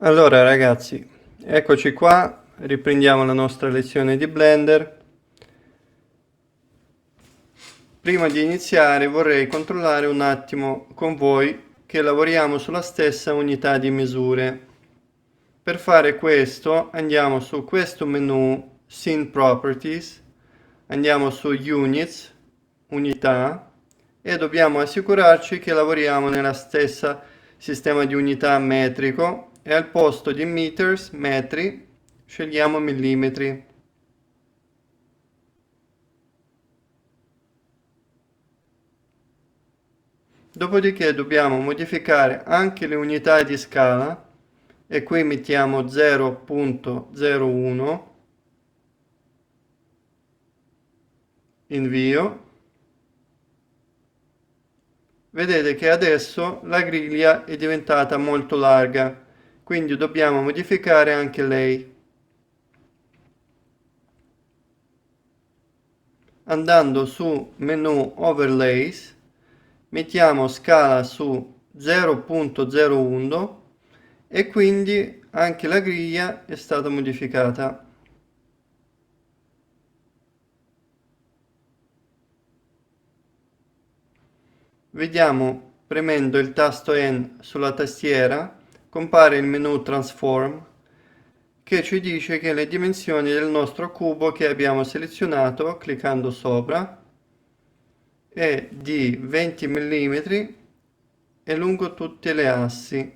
Allora ragazzi, eccoci qua, riprendiamo la nostra lezione di Blender. Prima di iniziare vorrei controllare un attimo con voi che lavoriamo sulla stessa unità di misure. Per fare questo andiamo su questo menu Scene Properties, andiamo su Units, Unità, e dobbiamo assicurarci che lavoriamo nella stessa sistema di unità metrico e al posto di meters, metri, scegliamo millimetri. Dopodiché dobbiamo modificare anche le unità di scala e qui mettiamo 0.01, invio. Vedete che adesso la griglia è diventata molto larga, quindi dobbiamo modificare anche lei. Andando su menu Overlays, mettiamo scala su 0.01 e quindi anche la griglia è stata modificata. Vediamo, premendo il tasto N sulla tastiera, compare il menu Transform che ci dice che le dimensioni del nostro cubo che abbiamo selezionato cliccando sopra è di 20 mm e lungo tutte le assi,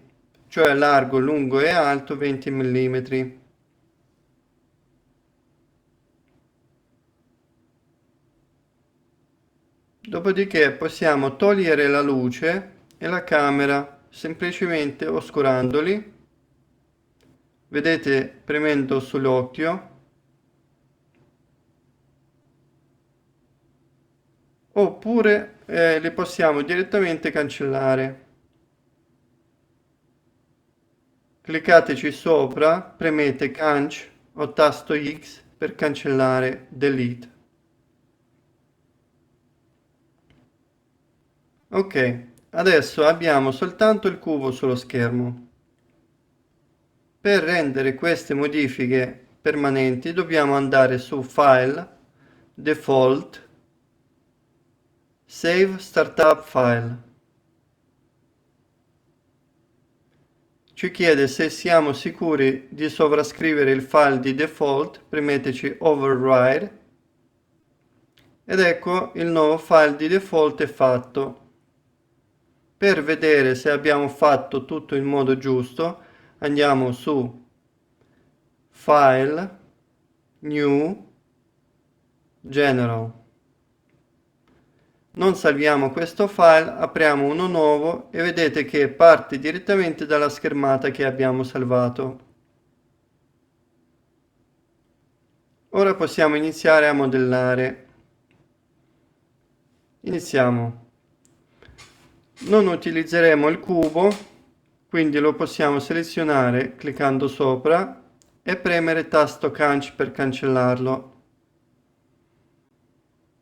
cioè largo, lungo e alto 20 mm. Dopodiché possiamo togliere la luce e la camera semplicemente oscurandoli. Vedete premendo sull'occhio, oppure li possiamo direttamente cancellare. Cliccateci sopra, premete Canc o tasto X per cancellare Delete. Ok, adesso abbiamo soltanto il cubo sullo schermo. Per rendere queste modifiche permanenti dobbiamo andare su File, Default, Save Startup File. Ci chiede se siamo sicuri di sovrascrivere il file di default, premeteci Override ed ecco il nuovo file di default è fatto. Per vedere se abbiamo fatto tutto in modo giusto andiamo su File, New, General. Non salviamo questo file, apriamo uno nuovo e vedete che parte direttamente dalla schermata che abbiamo salvato. Ora possiamo iniziare a modellare. Iniziamo. Non utilizzeremo il cubo, quindi lo possiamo selezionare cliccando sopra e premere tasto Canc per cancellarlo.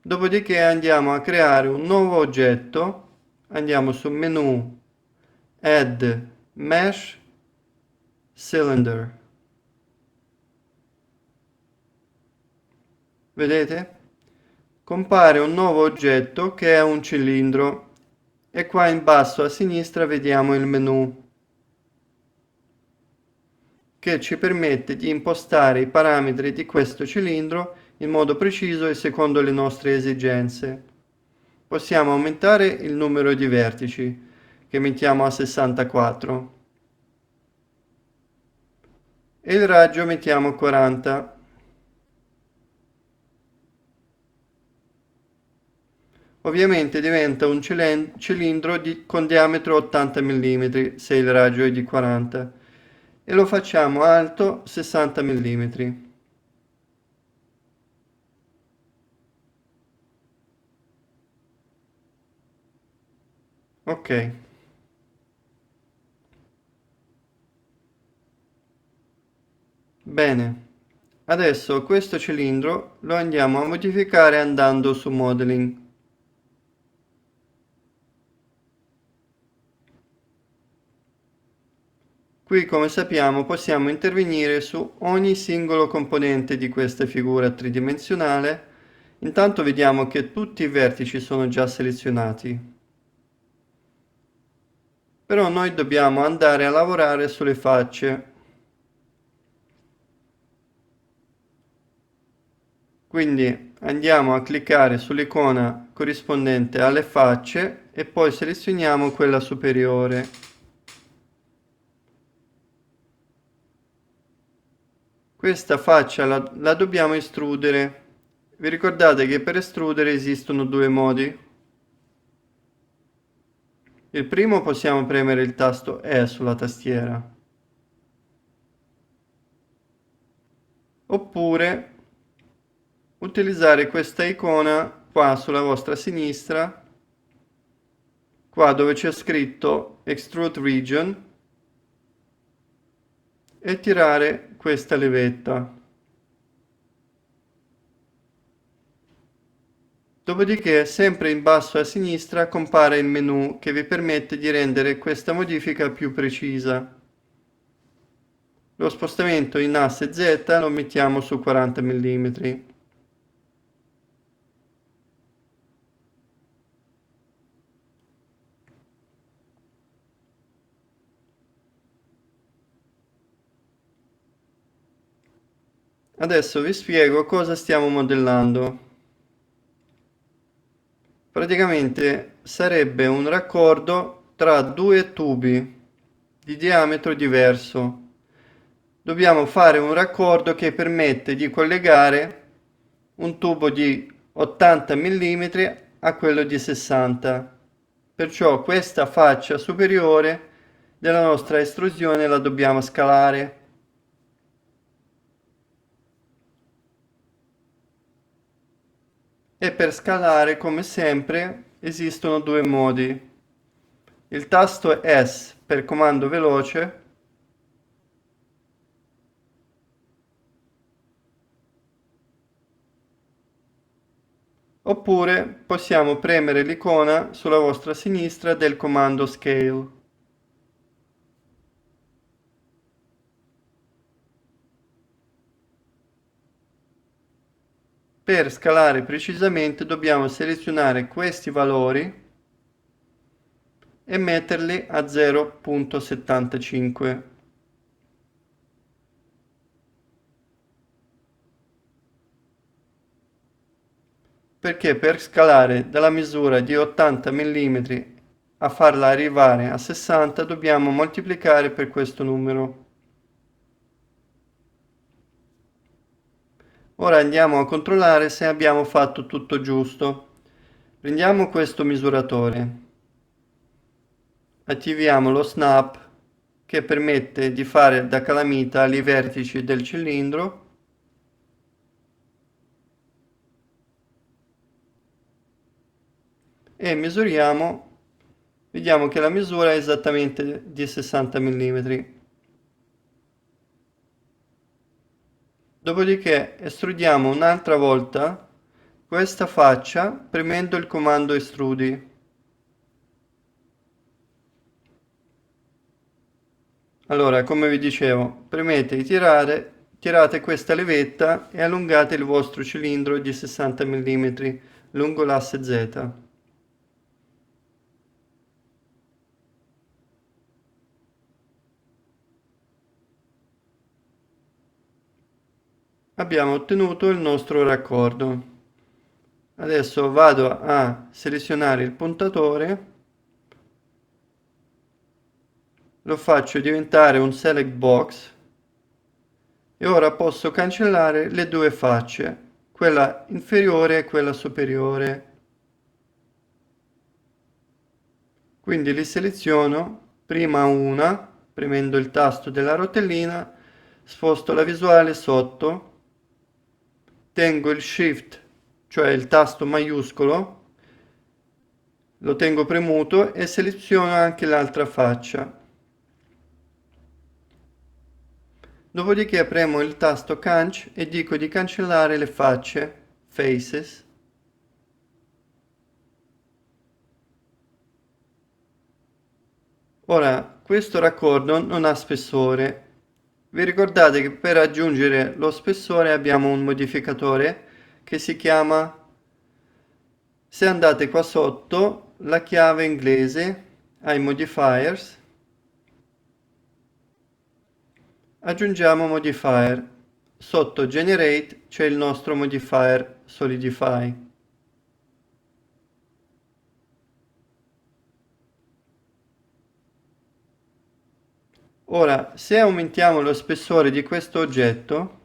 Dopodiché andiamo a creare un nuovo oggetto, andiamo su menu Add Mesh Cylinder. Vedete? Compare un nuovo oggetto che è un cilindro e qua in basso a sinistra vediamo il menu che ci permette di impostare i parametri di questo cilindro in modo preciso e secondo le nostre esigenze. Possiamo aumentare il numero di vertici, che mettiamo a 64, e il raggio mettiamo 40. Ovviamente diventa un cilindro con diametro 80 mm se il raggio è di 40 e lo facciamo alto 60 mm. Ok. Bene, adesso questo cilindro lo andiamo a modificare andando su Modeling. Qui, come sappiamo, possiamo intervenire su ogni singolo componente di questa figura tridimensionale. Intanto vediamo che tutti i vertici sono già selezionati. Però noi dobbiamo andare a lavorare sulle facce. Quindi andiamo a cliccare sull'icona corrispondente alle facce e poi selezioniamo quella superiore. Questa faccia la dobbiamo estrudere. Vi ricordate che per estrudere esistono due modi? Il primo possiamo premere il tasto E sulla tastiera. Oppure utilizzare questa icona qua sulla vostra sinistra, qua dove c'è scritto Extrude Region, e tirare questa levetta. Dopodiché, sempre in basso a sinistra, compare il menu che vi permette di rendere questa modifica più precisa. Lo spostamento in asse Z lo mettiamo su 40 mm. Adesso vi spiego cosa stiamo modellando. Praticamente sarebbe un raccordo tra due tubi di diametro diverso. Dobbiamo fare un raccordo che permette di collegare un tubo di 80 mm a quello di 60. Perciò questa faccia superiore della nostra estrusione la dobbiamo scalare. E per scalare, come sempre, esistono due modi. Il tasto S per comando veloce oppure possiamo premere l'icona sulla vostra sinistra del comando Scale. Per scalare precisamente dobbiamo selezionare questi valori e metterli a 0,75. Perché per scalare dalla misura di 80 mm a farla arrivare a 60 dobbiamo moltiplicare per questo numero. Ora andiamo a controllare se abbiamo fatto tutto giusto. Prendiamo questo misuratore, attiviamo lo snap che permette di fare da calamita ai vertici del cilindro e misuriamo, vediamo che la misura è esattamente di 60 mm. Dopodiché estrudiamo un'altra volta questa faccia premendo il comando estrudi. Allora, come vi dicevo, premete e tirate questa levetta e allungate il vostro cilindro di 60 mm lungo l'asse Z. Abbiamo ottenuto il nostro raccordo. Adesso vado a selezionare il puntatore, lo faccio diventare un select box e ora posso cancellare le due facce, quella inferiore e quella superiore. Quindi li seleziono, prima una, premendo il tasto della rotellina, sposto la visuale sotto, tengo il Shift, cioè il tasto maiuscolo, lo tengo premuto e seleziono anche l'altra faccia. Dopodiché premo il tasto Canc e dico di cancellare le facce, Faces. Ora, questo raccordo non ha spessore. Vi ricordate che per aggiungere lo spessore abbiamo un modificatore che si chiama, se andate qua sotto, la chiave inglese ai modifiers, aggiungiamo modifier. Sotto generate c'è il nostro modifier solidify. Ora, se aumentiamo lo spessore di questo oggetto,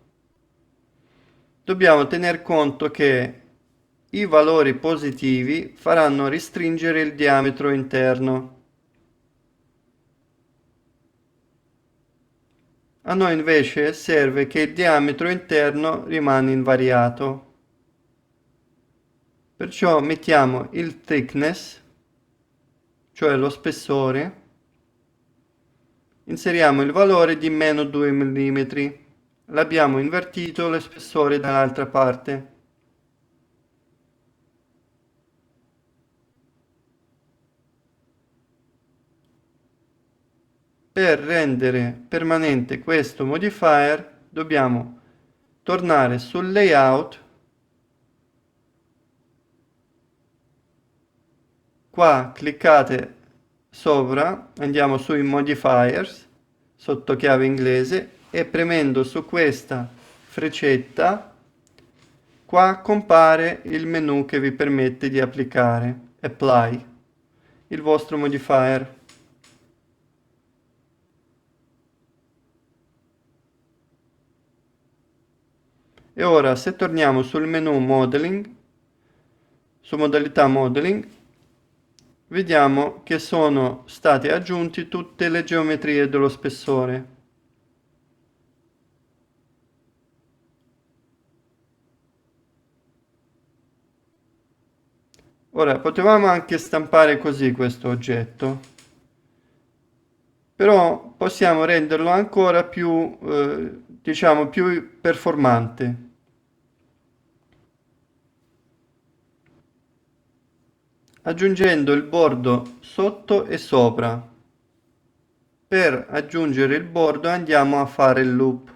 dobbiamo tener conto che i valori positivi faranno restringere il diametro interno. A noi invece serve che il diametro interno rimane invariato. Perciò mettiamo il thickness, cioè lo spessore, inseriamo il valore di meno 2 mm. L'abbiamo invertito lo spessore dall'altra parte. Per rendere permanente questo modifier dobbiamo tornare sul layout, qua cliccate sopra, andiamo sui modifiers sotto chiave inglese e premendo su questa freccetta qua compare il menu che vi permette di applicare apply il vostro modifier. E ora se torniamo sul menu modeling, su modalità modeling, vediamo che sono state aggiunte tutte le geometrie dello spessore. Ora, potevamo anche stampare così questo oggetto, però possiamo renderlo ancora più, diciamo, più performante. Aggiungendo il bordo sotto e sopra. Per aggiungere il bordo andiamo a fare il loop.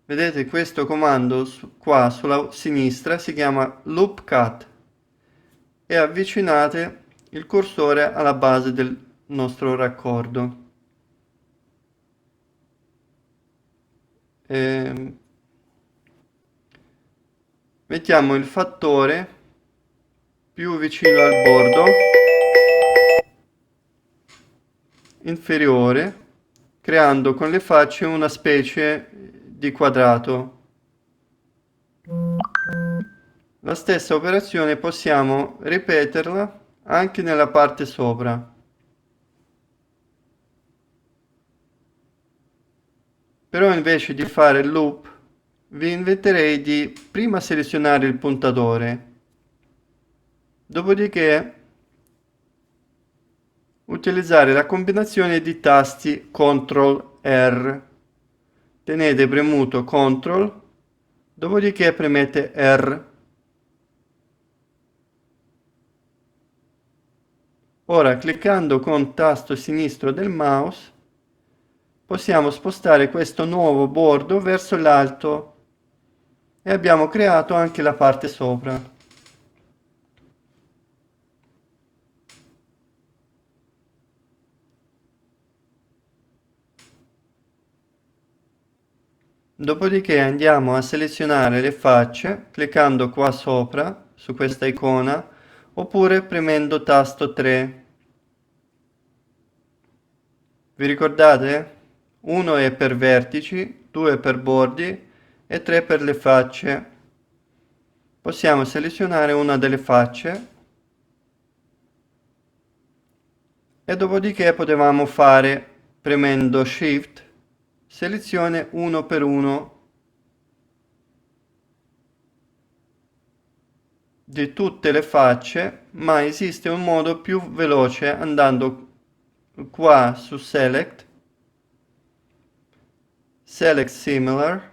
Vedete questo comando qua sulla sinistra si chiama loop cut e avvicinate il cursore alla base del nostro raccordo. Mettiamo il fattore più vicino al bordo inferiore, creando con le facce una specie di quadrato. La stessa operazione possiamo ripeterla anche nella parte sopra. Però invece di fare il loop, vi inviterei di prima selezionare il puntatore, dopodiché utilizzare la combinazione di tasti CTRL R. Tenete premuto CTRL, dopodiché premete R. Ora cliccando con tasto sinistro del mouse possiamo spostare questo nuovo bordo verso l'alto e abbiamo creato anche la parte sopra. Dopodiché andiamo a selezionare le facce cliccando qua sopra su questa icona oppure premendo tasto 3. Vi ricordate? 1 è per vertici, 2 per bordi e 3 per le facce. Possiamo selezionare una delle facce e dopodiché potevamo fare, premendo Shift, selezione 1 per 1 di tutte le facce, ma esiste un modo più veloce andando qua su Select, Select Similar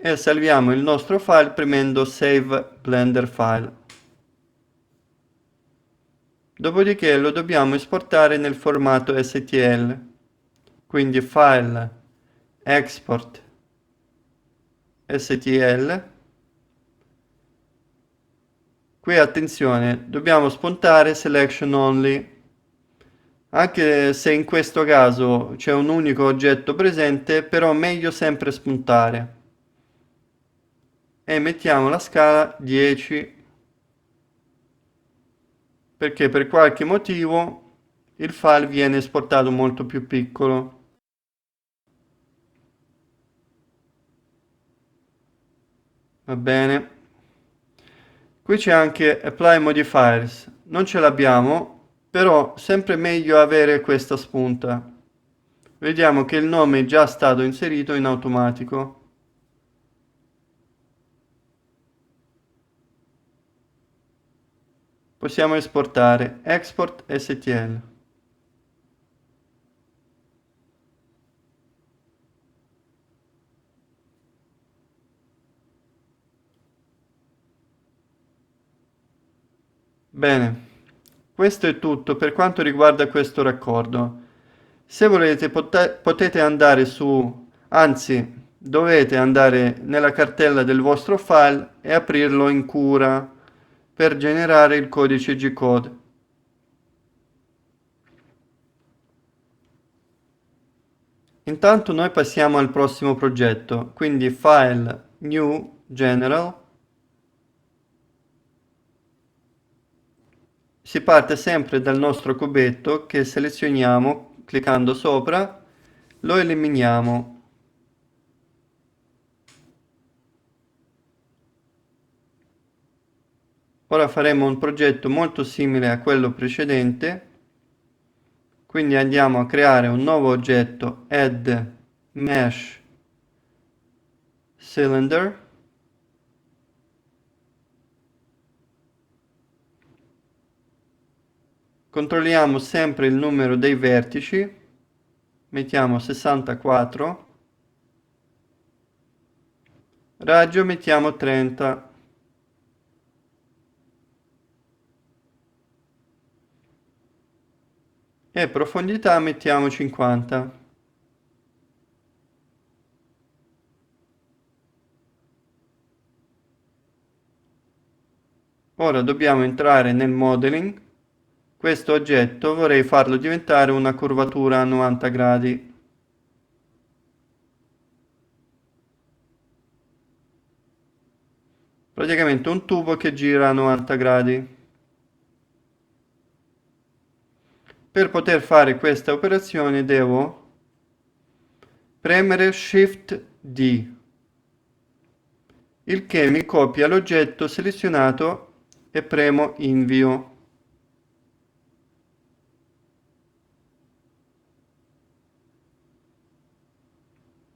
e salviamo il nostro file premendo Save Blender File. Dopodiché lo dobbiamo esportare nel formato STL, quindi File, Export, STL. Qui attenzione, dobbiamo spuntare Selection Only, anche se in questo caso c'è un unico oggetto presente, però meglio sempre spuntare. E mettiamo la scala 10, perché per qualche motivo il file viene esportato molto più piccolo. Va bene. Qui c'è anche Apply Modifiers. Non ce l'abbiamo, però sempre meglio avere questa spunta. Vediamo che il nome è già stato inserito in automatico. Possiamo esportare Export STL. Bene, questo è tutto per quanto riguarda questo raccordo. Se volete potete andare su, anzi dovete andare nella cartella del vostro file e aprirlo in cura per generare il codice G-code. Intanto noi passiamo al prossimo progetto, quindi File, New, General. Si parte sempre dal nostro cubetto che selezioniamo cliccando sopra, lo eliminiamo. Ora faremo un progetto molto simile a quello precedente, quindi andiamo a creare un nuovo oggetto Add Mesh Cylinder. Controlliamo sempre il numero dei vertici, mettiamo 64, raggio mettiamo 30. E profondità mettiamo 50. Ora dobbiamo entrare nel modeling. Questo oggetto vorrei farlo diventare una curvatura a 90 gradi. Praticamente un tubo che gira a 90 gradi. Per poter fare questa operazione devo premere Shift D, il che mi copia l'oggetto selezionato e premo Invio.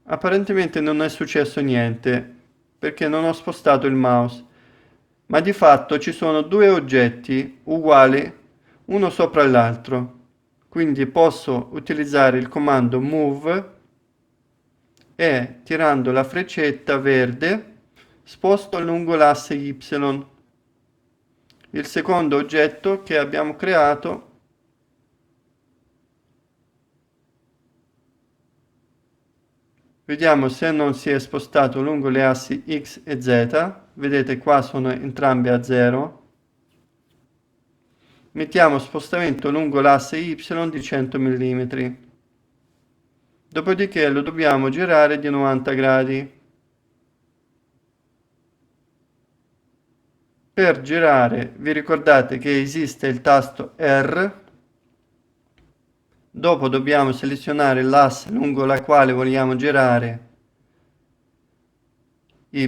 Apparentemente non è successo niente perché non ho spostato il mouse, ma di fatto ci sono due oggetti uguali uno sopra l'altro. Quindi posso utilizzare il comando move e tirando la freccetta verde sposto lungo l'asse Y il secondo oggetto che abbiamo creato. Vediamo se non si è spostato lungo le assi X e Z. Vedete qua sono entrambi a 0. Mettiamo spostamento lungo l'asse Y di 100 mm. Dopodiché lo dobbiamo girare di 90 gradi. Per girare vi ricordate che esiste il tasto R. Dopo dobbiamo selezionare l'asse lungo la quale vogliamo girare Y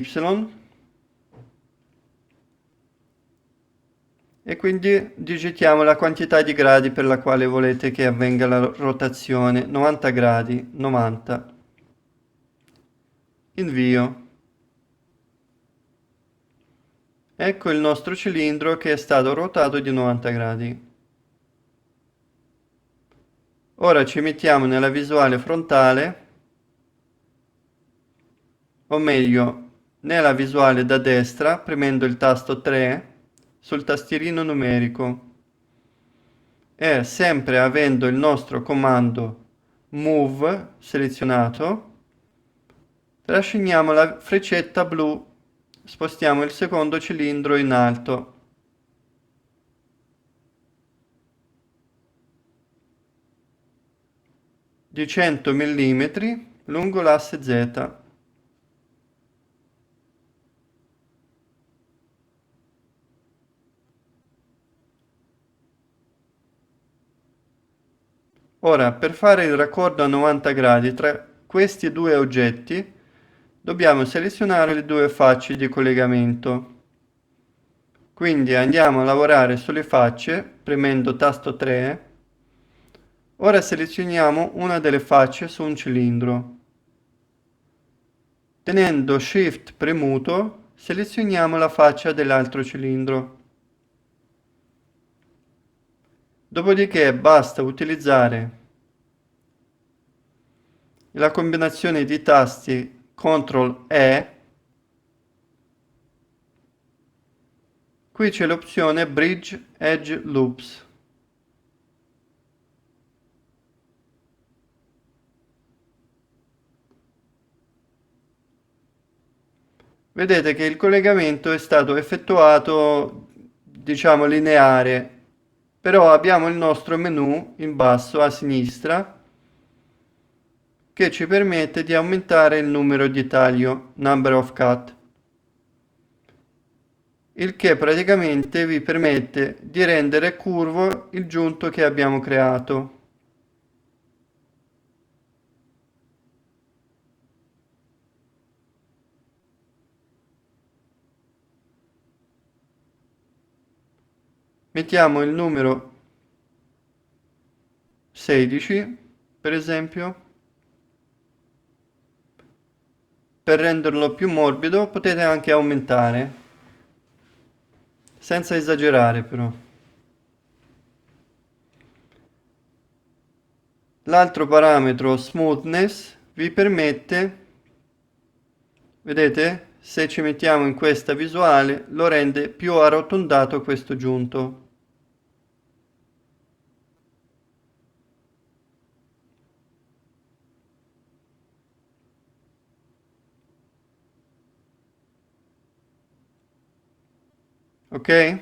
e quindi digitiamo la quantità di gradi per la quale volete che avvenga la rotazione, 90 gradi, 90. Invio. Ecco il nostro cilindro che è stato ruotato di 90 gradi. Ora ci mettiamo nella visuale frontale, o meglio, nella visuale da destra premendo il tasto 3 sul tastierino numerico e sempre avendo il nostro comando Move selezionato, trasciniamo la freccetta blu, spostiamo il secondo cilindro in alto. Di 100 mm lungo l'asse Z. Ora, per fare il raccordo a 90 gradi tra questi due oggetti, dobbiamo selezionare le due facce di collegamento. Quindi andiamo a lavorare sulle facce premendo tasto 3. Ora selezioniamo una delle facce su un cilindro. Tenendo Shift premuto, selezioniamo la faccia dell'altro cilindro. Dopodiché basta utilizzare la combinazione di tasti CTRL E. Qui c'è l'opzione Bridge Edge Loops. Vedete che il collegamento è stato effettuato, diciamo, lineare, però abbiamo il nostro menu in basso a sinistra che ci permette di aumentare il numero di taglio, number of cut, il che praticamente vi permette di rendere curvo il giunto che abbiamo creato. Mettiamo il numero 16, per esempio. Per renderlo più morbido potete anche aumentare, senza esagerare però. L'altro parametro smoothness vi permette, vedete, se ci mettiamo in questa visuale lo rende più arrotondato questo giunto. Ok?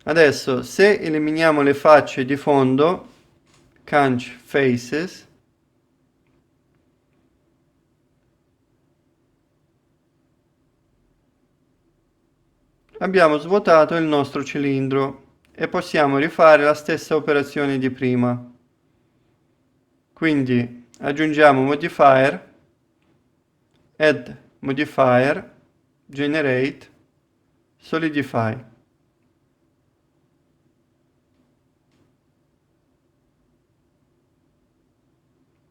Adesso se eliminiamo le facce di fondo, Canch Faces, abbiamo svuotato il nostro cilindro e possiamo rifare la stessa operazione di prima. Quindi aggiungiamo modifier, add modifier, generate, solidify.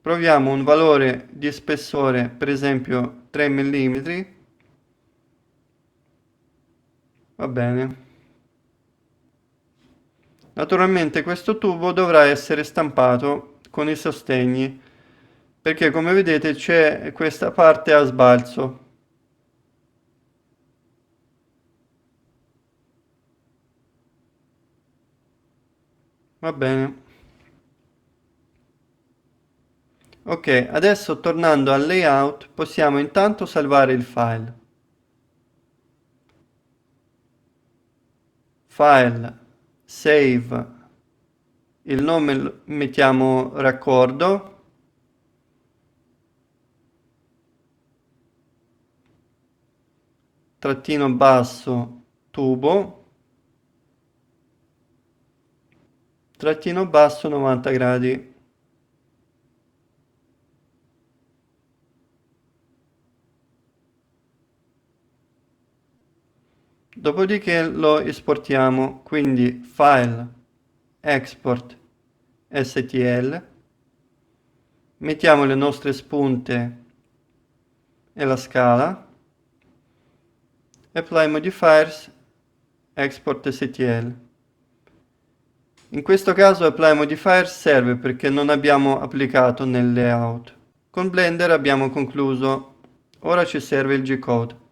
Proviamo un valore di spessore, per esempio 3 mm. Va bene. Naturalmente questo tubo dovrà essere stampato con i sostegni, perché come vedete c'è questa parte a sbalzo. Va bene. Ok, adesso tornando al layout possiamo intanto salvare il file. File, save, il nome lo mettiamo raccordo, trattino basso, tubo, trattino basso 90 gradi. Dopodiché lo esportiamo, quindi file, export, stl, mettiamo le nostre spunte e la scala, apply modifiers, export stl. In questo caso apply modifier serve perché non abbiamo applicato nel layout. Con Blender abbiamo concluso. ora ci serve il G-code.